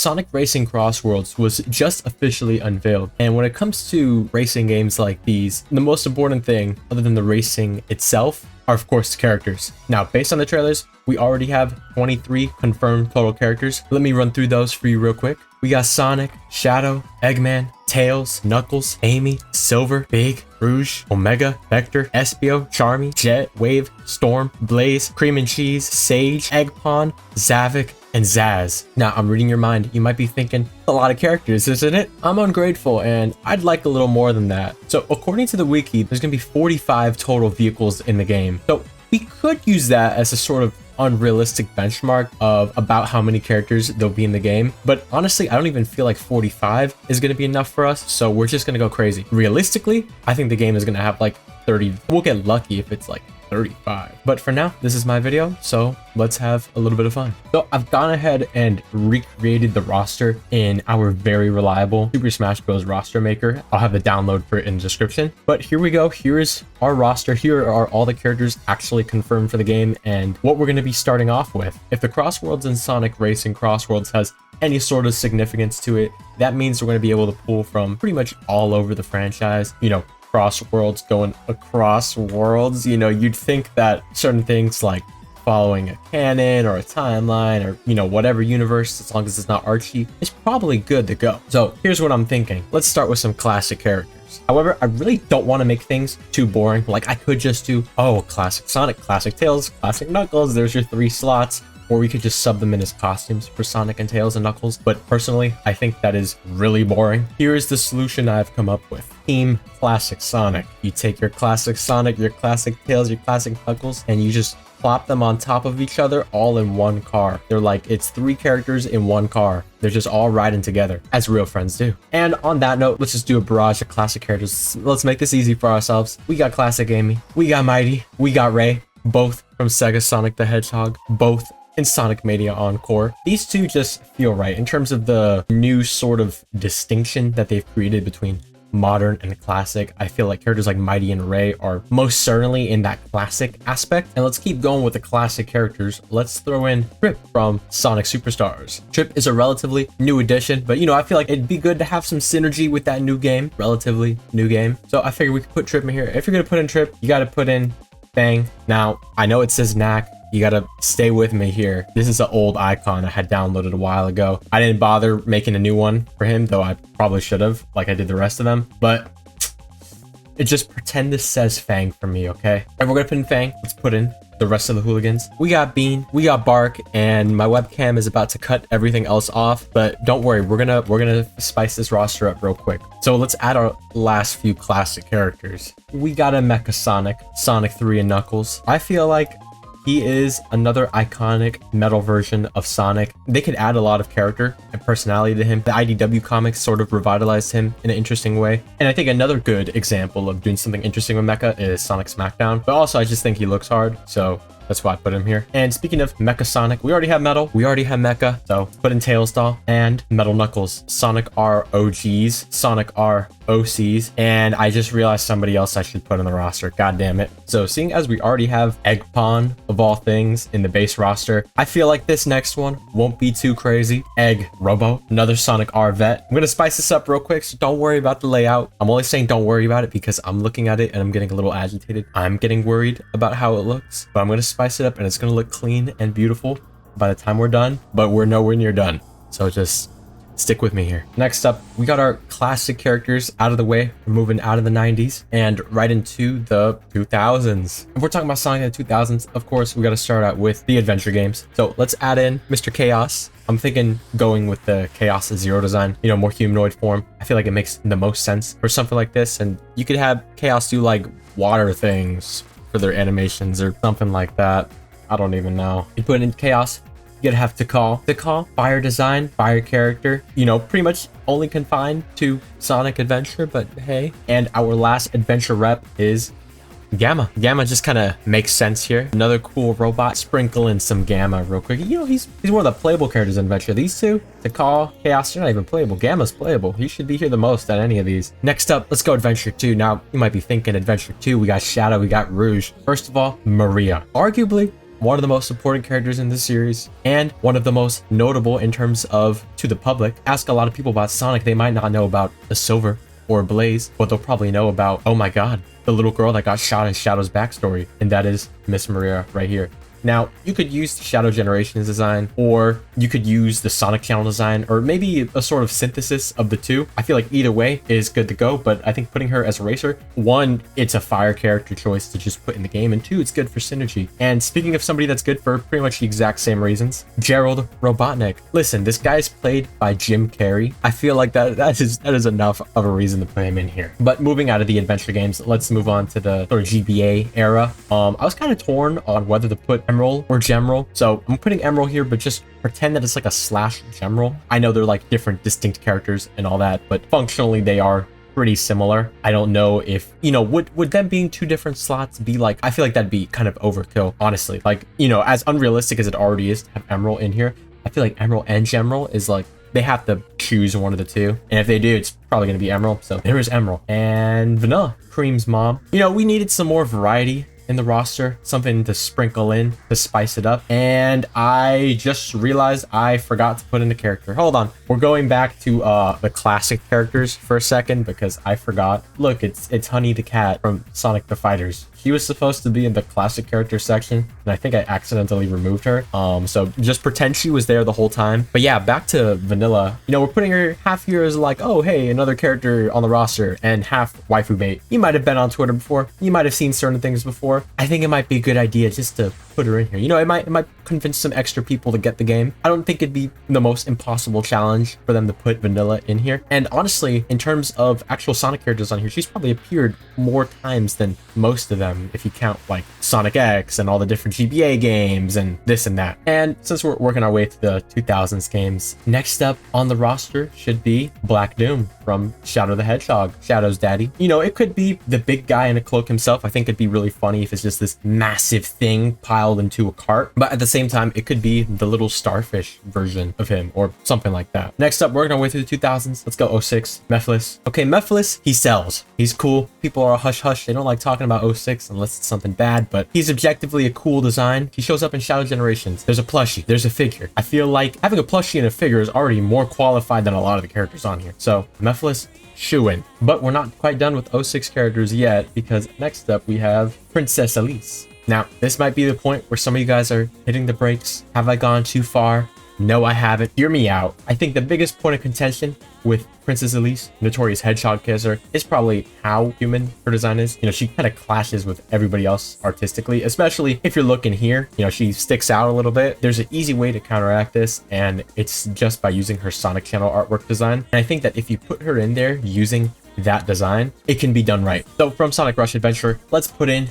Sonic Racing Crossworlds was just officially unveiled, and when it comes to racing games like these, the most important thing, other than the racing itself, are of course the characters. Now, based on the trailers, we already have 23 confirmed total characters. Let me run through those for you real quick. We got Sonic, Shadow, Eggman, Tails, Knuckles, Amy, Silver, Big, Rouge, Omega, Vector, Espio, Charmy, Jet, Wave, Storm, Blaze, Cream and Cheese, Sage, Eggpon, Zavik, and Zaz. Now, I'm reading your mind. You might be thinking, a lot of characters, isn't it? I'm ungrateful, and I'd like a little more than that. So, according to the wiki, there's gonna be 45 total vehicles in the game. So, we could use that as a sort of unrealistic benchmark of about how many characters there'll be in the game, but honestly I don't even feel like 45 is going to be enough for us, so we're just going to go crazy. Realistically, I think the game is going to have like 30. We'll get lucky if it's like 35, but for now this is my video, so let's have a little bit of fun. So I've gone ahead and recreated the roster in our very reliable Super Smash Bros roster maker. I'll have the download for it in the description, but here we go. Here's our roster. Here are all the characters actually confirmed for the game and what we're going to be starting off with. If the Crossworlds and Sonic Racing Crossworlds has any sort of significance to it, that means we're going to be able to pull from pretty much all over the franchise. You know, Crossworlds going across worlds. You know, you'd think that certain things like following a canon or a timeline or, you know, whatever universe, as long as it's not Archie, is probably good to go. So here's what I'm thinking. Let's start with some classic characters. However, I really don't want to make things too boring. Like I could just do, oh, classic Sonic, classic Tails, classic Knuckles. There's your 3 slots. Or we could just sub them in as costumes for Sonic and Tails and Knuckles. But personally, I think that is really boring. Here is the solution I've come up with. Team Classic Sonic. You take your classic Sonic, your classic Tails, your classic Knuckles, and you just plop them on top of each other all in one car. They're like, it's 3 characters in one car. They're just all riding together, as real friends do. And on that note, let's just do a barrage of classic characters. Let's make this easy for ourselves. We got Classic Amy. We got Mighty. We got Ray. Both from Sega Sonic the Hedgehog. Both in Sonic Mania Encore. These two just feel right in terms of the new sort of distinction that they've created between modern and classic. I feel like characters like Mighty and Ray are most certainly in that classic aspect. And let's keep going with the classic characters. Let's throw in Trip from Sonic Superstars. Trip is a relatively new addition, but you know, I feel like it'd be good to have some synergy with that new game, relatively new game. So I figured we could put Trip in here. If you're gonna put in Trip, you gotta put in Fang. Now, I know it says Knack. You gotta stay with me here. This is an old icon I had downloaded a while ago. I didn't bother making a new one for him, though I probably should have, like I did the rest of them. But it just pretend this says Fang for me, okay? And we're gonna put in Fang. Let's put in the rest of the hooligans. We got Bean, we got Bark, and my webcam is about to cut everything else off. But don't worry, we're gonna spice this roster up real quick. So let's add our last few classic characters. We got a Mecha Sonic, Sonic 3 and Knuckles. I feel like he is another iconic metal version of Sonic. They could add a lot of character and personality to him. The IDW comics sort of revitalized him in an interesting way. And I think another good example of doing something interesting with Mecha is Sonic Smackdown. But also, I just think he looks hard, so that's why I put him here. And speaking of Mecha Sonic, we already have Metal, we already have Mecha, so put in Tails Doll and Metal Knuckles, Sonic R OGs, Sonic R OCs, and I just realized somebody else I should put on the roster. God damn it. So seeing as we already have Eggpon, of all things, in the base roster, I feel like this next one won't be too crazy. Egg Robo, another Sonic R vet. I'm gonna spice this up real quick, so don't worry about the layout. I'm only saying don't worry about it because I'm looking at it and I'm getting a little agitated. I'm getting worried about how it looks, but I'm gonna spice it up and it's gonna look clean and beautiful by the time we're done, but we're nowhere near done. So just stick with me here. Next up, we got our classic characters out of the way. We're moving out of the 90s and right into the 2000s. If we're talking about Sonic in the 2000s, of course, we got to start out with the adventure games. So let's add in Mr. Chaos. I'm thinking going with the Chaos Zero design, you know, more humanoid form. I feel like it makes the most sense for something like this. And you could have Chaos do like water things for their animations or something like that. I don't even know. You put in Chaos, you gotta have Tikal, fire design, fire character, you know, pretty much only confined to Sonic Adventure, but hey. And our last adventure rep is Gamma. Gamma just kind of makes sense here. Another cool robot. Sprinkle in some Gamma real quick. You know, he's one of the playable characters in Adventure. These two, Tikal, Chaos, they're not even playable. Gamma's playable. He should be here the most at any of these. Next up, let's go Adventure 2. Now, you might be thinking Adventure 2, we got Shadow, we got Rouge. First of all, Maria. Arguably one of the most important characters in this series, and one of the most notable in terms of to the public. Ask a lot of people about Sonic, they might not know about the Silver or Blaze, but they'll probably know about, oh my god, the little girl that got shot in Shadow's backstory, and that is Miss Maria right here. Now, you could use the Shadow Generations design, or you could use the Sonic Channel design, or maybe a sort of synthesis of the two. I feel like either way is good to go, but I think putting her as a racer, one, it's a fire character choice to just put in the game, and two, it's good for synergy. And speaking of somebody that's good for pretty much the exact same reasons, Gerald Robotnik. Listen, this guy's played by Jim Carrey. I feel like that is enough of a reason to put him in here. But moving out of the adventure games, let's move on to the sort of GBA era. I was kind of torn on whether to put Emerald or Gemerald. So I'm putting Emerald here, but just pretend that it's like a slash Gemerald. I know they're like different distinct characters and all that, but functionally they are pretty similar. I don't know if, you know, would them being two different slots be like, I feel like that'd be kind of overkill, honestly. Like, you know, as unrealistic as it already is to have Emerald in here, I feel like Emerald and Gemerald is like, they have to choose one of the two. And if they do, it's probably going to be Emerald. So there is Emerald. And Vanilla, Cream's mom. You know, we needed some more variety in the roster, something to sprinkle in to spice it up, and I just realized I forgot to put in a character. Hold on, we're going back to the classic characters for a second because I forgot. Look, it's Honey the cat from Sonic the Fighters. She was supposed to be in the classic character section, and I think I accidentally removed her. So just pretend she was there the whole time. But yeah, back to Vanilla. You know, we're putting her half here as like, oh, hey, another character on the roster, and half waifu bait. You might have been on Twitter before. You might have seen certain things before. I think it might be a good idea just to put her in here. You know, it might convince some extra people to get the game. I don't think it'd be the most impossible challenge for them to put Vanilla in here. And honestly, in terms of actual Sonic characters on here, she's probably appeared more times than most of them, if you count like Sonic X and all the different GBA games and this and that. And since we're working our way to the 2000s games, next up on the roster should be Black Doom from Shadow the Hedgehog, Shadow's daddy. You know, it could be the big guy in a cloak himself. I think it'd be really funny if it's just this massive thing piled into a cart, but at the same time, it could be the little starfish version of him or something like that. Next up, we're gonna way through the 2000s. Let's go 06, Mephiles. Okay, Mephiles, he sells. He's cool. People are hush hush. They don't like talking about 06 unless it's something bad, but he's objectively a cool design. He shows up in Shadow Generations. There's a plushie, there's a figure. I feel like having a plushie and a figure is already more qualified than a lot of the characters on here. So Mephiles, shoo-in. But we're not quite done with 06 characters yet, because next up we have Princess Elise. Now, this might be the point where some of you guys are hitting the brakes. Have I gone too far? No, I haven't. Hear me out. I think the biggest point of contention with Princess Elise, Notorious Hedgehog kisser, is probably how human her design is. You know, she kind of clashes with everybody else artistically, especially if you're looking here. You know, she sticks out a little bit. There's an easy way to counteract this, and it's just by using her Sonic Channel artwork design. And I think that if you put her in there using that design, it can be done right. So from Sonic Rush Adventure, let's put in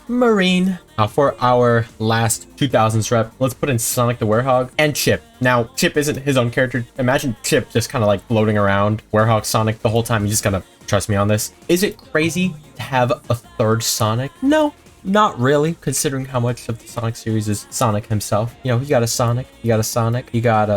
Marine. Now for our last 2000s rep, let's put in Sonic the Werehog and Chip. Now, Chip isn't his own character. Imagine Chip just kind of like floating around Werehog Sonic the whole time. You just gotta trust me on this. Is it crazy to have a third Sonic? No. Not really, considering how much of the Sonic series is Sonic himself. You know, you got a Sonic, you got a Sonic, you got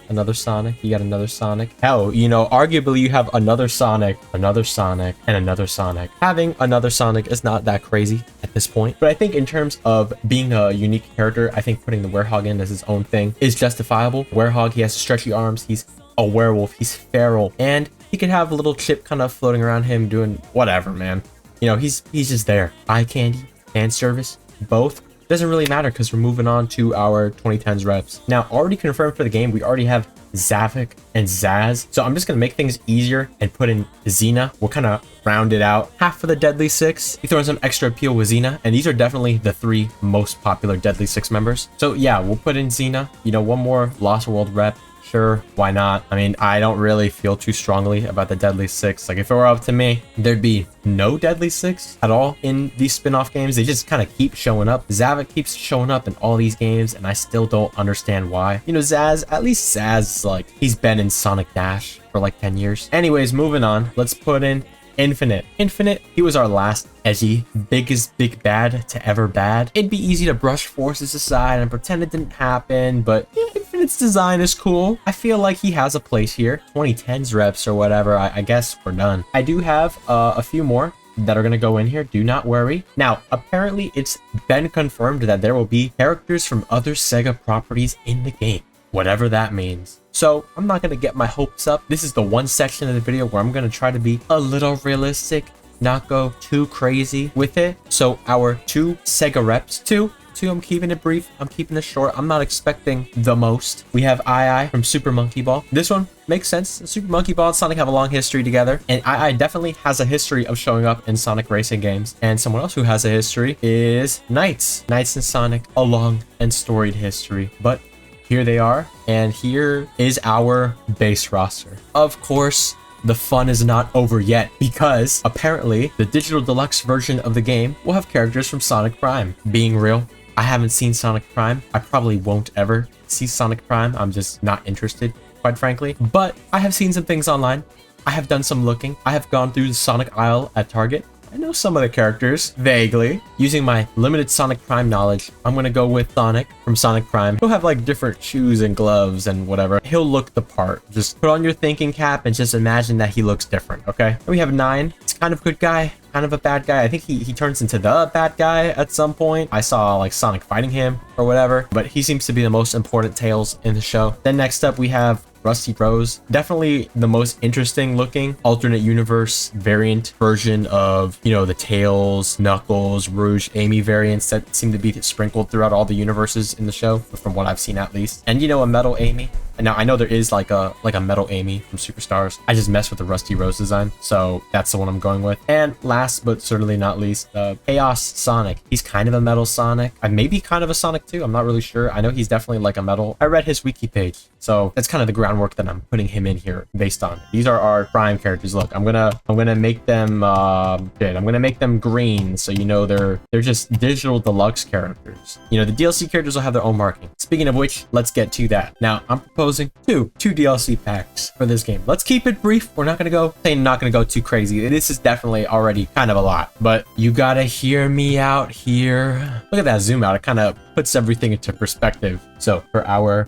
another Sonic, you got another Sonic. Hell, you know, arguably you have another Sonic, and another Sonic. Having another Sonic is not that crazy at this point. But I think in terms of being a unique character, I think putting the Werehog in as his own thing is justifiable. Werehog, he has stretchy arms, he's a werewolf, he's feral, and he could have a little Chip kind of floating around him doing whatever, man. You know, he's just there. Eye candy, fan service, both. Doesn't really matter because we're moving on to our 2010s reps. Now, already confirmed for the game, we already have Zavik and Zaz. So I'm just going to make things easier and put in Xena. We'll kind of round it out. Half for the Deadly Six. You throw in some extra appeal with Xena. And these are definitely the 3 most popular Deadly Six members. So yeah, we'll put in Xena. You know, one more Lost World rep. Sure, why not? I mean, I don't really feel too strongly about the Deadly Six. Like, if it were up to me, there'd be no Deadly Six at all in these spin-off games. They just kind of keep showing up. Zavik keeps showing up in all these games, and I still don't understand why. You know, Zaz, at least Zaz, like, he's been in Sonic Dash for like 10 years. Anyways, moving on. Let's put in Infinite. Infinite, he was our last edgy, biggest big bad to ever bad. It'd be easy to brush forces aside and pretend it didn't happen, but yeah, Infinite's design is cool. I feel like he has a place here. 2010s reps or whatever, I guess we're done. I do have a few more that are going to go in here. Do not worry. Now, apparently it's been confirmed that there will be characters from other Sega properties in the game, whatever that means. So I'm not going to get my hopes up. This is the one section of the video where I'm going to try to be a little realistic, not go too crazy with it. So our two Sega reps, two, I'm keeping it brief, I'm keeping it short, I'm not expecting the most. We have II from Super Monkey Ball. This one makes sense. Super Monkey Ball and Sonic have a long history together, and II definitely has a history of showing up in Sonic racing games. And someone else who has a history is Knights and Sonic, a long and storied history. But here they are, and here is our base roster. Of course, the fun is not over yet, because apparently the digital deluxe version of the game will have characters from Sonic Prime. Being real, I haven't seen Sonic Prime. I probably won't ever see Sonic Prime. I'm just not interested, quite frankly. But I have seen some things online. I have done some looking. I have gone through the Sonic aisle at Target. I know some of the characters, vaguely. Using my limited Sonic Prime knowledge, I'm gonna go with Sonic from Sonic Prime. He'll have like different shoes and gloves and whatever. He'll look the part. Just put on your thinking cap and just imagine that he looks different, okay? And we have 9. He's kind of a good guy, kind of a bad guy. I think he turns into the bad guy at some point. I saw like Sonic fighting him or whatever, but he seems to be the most important Tails in the show. Then next up we have Rusty Rose, definitely the most interesting looking alternate universe variant version of, you know, the Tails, Knuckles, Rouge, Amy variants that seem to be sprinkled throughout all the universes in the show, from what I've seen at least. And, you know, a metal Amy. Now, I know there is like a metal Amy from Superstars. I just messed with the Rusty Rose design, so that's the one I'm going with. And last but certainly not least, Chaos Sonic. He's kind of a metal Sonic. I may be kind of a Sonic too. I'm not really sure. I know he's definitely like a metal. I read his wiki page, so that's kind of the groundwork that I'm putting him in here based on. These are our Prime characters. Look, I'm gonna make them I'm gonna make them green, so you know they're just digital deluxe characters. You know, the DLC characters will have their own marking. Speaking of which, let's get to that. Now, I'm proposing two DLC packs for this game. Let's keep it brief. We're not gonna go too crazy. This is definitely already kind of a lot, but you gotta hear me out here. Look at that zoom out. It kind of puts everything into perspective. So for our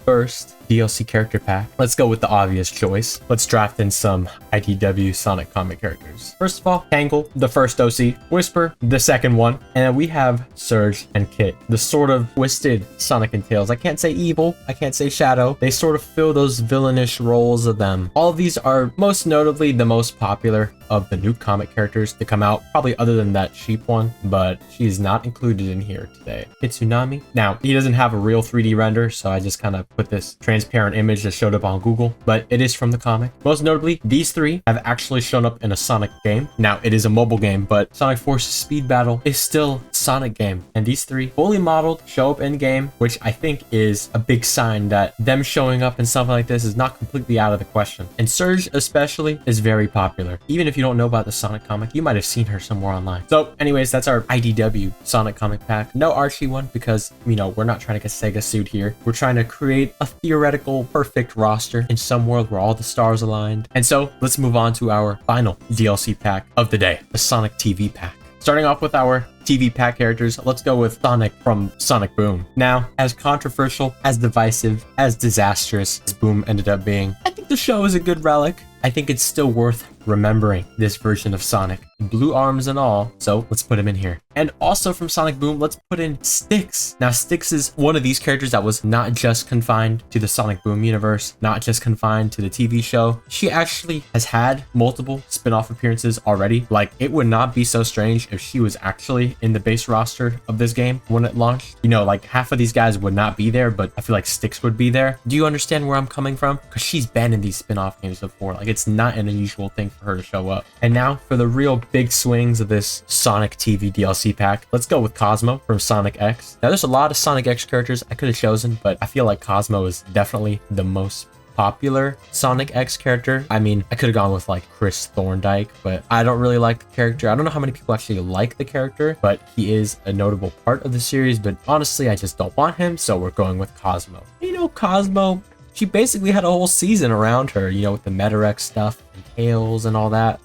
first DLC character pack, let's go with the obvious choice. Let's draft in some IDW Sonic comic characters. First of all, Tangle, the first OC, Whisper, the second one, and then we have Surge and Kit, the sort of twisted Sonic and Tails. I can't say evil, I can't say shadow. They sort of fill those villainish roles of them. All of these are most notably the most popular of the new comic characters to come out, probably other than that sheep one, but she's not included in here today. Tsunami. Now, he doesn't have a real 3D render, so I just kind of put this transparent image that showed up on Google, but it is from the comic. Most notably, these 3 have actually shown up in a Sonic game. Now, it is a mobile game, but Sonic Forces Speed Battle is still a Sonic game, and these 3 fully modeled show up in game, which I think is a big sign that them showing up in something like this is not completely out of the question. And Surge especially is very popular. Even if you don't know about the Sonic comic, you might have seen her somewhere online. So anyways, that's our IDW Sonic comic pack. No Archie one because, you know, we're not trying to get Sega sued here. We're trying to create a theoretical perfect roster in some world where all the stars aligned. And so let's move on to our final DLC pack of the day, the Sonic TV pack. Starting off with our TV pack characters, let's go with Sonic from Sonic Boom. Now, as controversial, as divisive, as disastrous as Boom ended up being, I think the show is a good relic. I think it's still worth remembering this version of Sonic, blue arms and all, so let's put him in here. And also from Sonic Boom, let's put in Styx. Now, Styx is one of these characters that was not just confined to the Sonic Boom universe, not just confined to the TV show. She actually has had multiple spin-off appearances already. Like, it would not be so strange if she was actually in the base roster of this game when it launched. You know, like half of these guys would not be there, but I feel like Styx would be there. Do you understand where I'm coming from? Because she's been in these spin-off games before. Like, it's not an unusual thing for her to show up. And now for the real big swings of this Sonic TV DLC pack, let's go with Cosmo from Sonic X. Now, there's a lot of Sonic X characters I could have chosen, but I feel like Cosmo is definitely the most popular Sonic X character. I mean, I could have gone with like Chris Thorndike, but I don't really like the character. I don't know how many people actually like the character, but he is a notable part of the series. But honestly, I just don't want him, so we're going with Cosmo. You know, Cosmo, she basically had a whole season around her, you know, with the Metarex stuff and Tails and all that.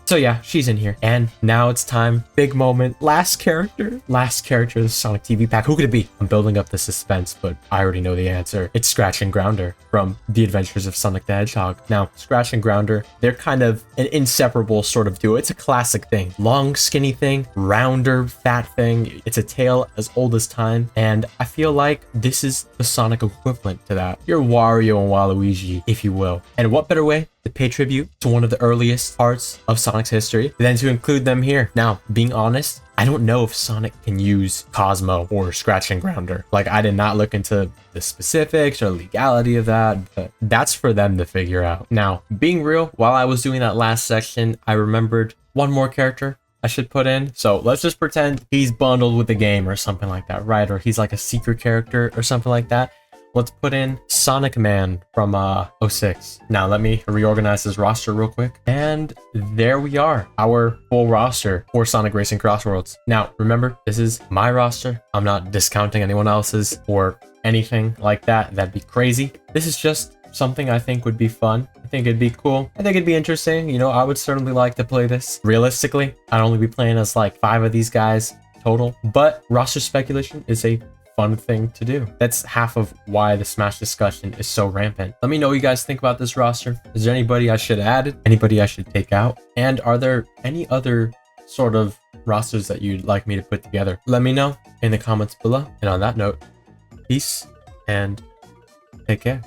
So yeah, she's in here. And now it's time. Big moment. Last character of the Sonic TV pack. Who could it be? I'm building up the suspense, but I already know the answer. It's Scratch and Grounder from The Adventures of Sonic the Hedgehog. Now, Scratch and Grounder, they're kind of an inseparable sort of duo. It's a classic thing. Long, skinny thing, rounder, fat thing. It's a tale as old as time. And I feel like this is the Sonic equivalent to that. Your Wario and Waluigi, if you will. And what better way to pay tribute to one of the earliest parts of Sonic's history than to include them here. Now, being honest, I don't know if Sonic can use Cosmo or Scratch and Grounder. Like, I did not look into the specifics or legality of that, but that's for them to figure out. Now, being real, while I was doing that last section, I remembered one more character I should put in. So let's just pretend he's bundled with the game or something like that, right? Or he's like a secret character or something like that. Let's put in Sonic Man from 06. Now let me reorganize this roster real quick. And there we are, our full roster for Sonic Racing Crossworlds. Now remember, this is my roster. I'm not discounting anyone else's or anything like that. That'd be crazy. This is just something I think would be fun. I think it'd be cool. I think it'd be interesting. You know, I would certainly like to play this. Realistically, I'd only be playing as like 5 of these guys total, but roster speculation is a fun thing to do. That's half of why the Smash discussion is so rampant. Let me know what you guys think about this roster. Is there anybody I should add? Anybody I should take out? And are there any other sort of rosters that you'd like me to put together? Let me know in the comments below. And on that note, peace and take care.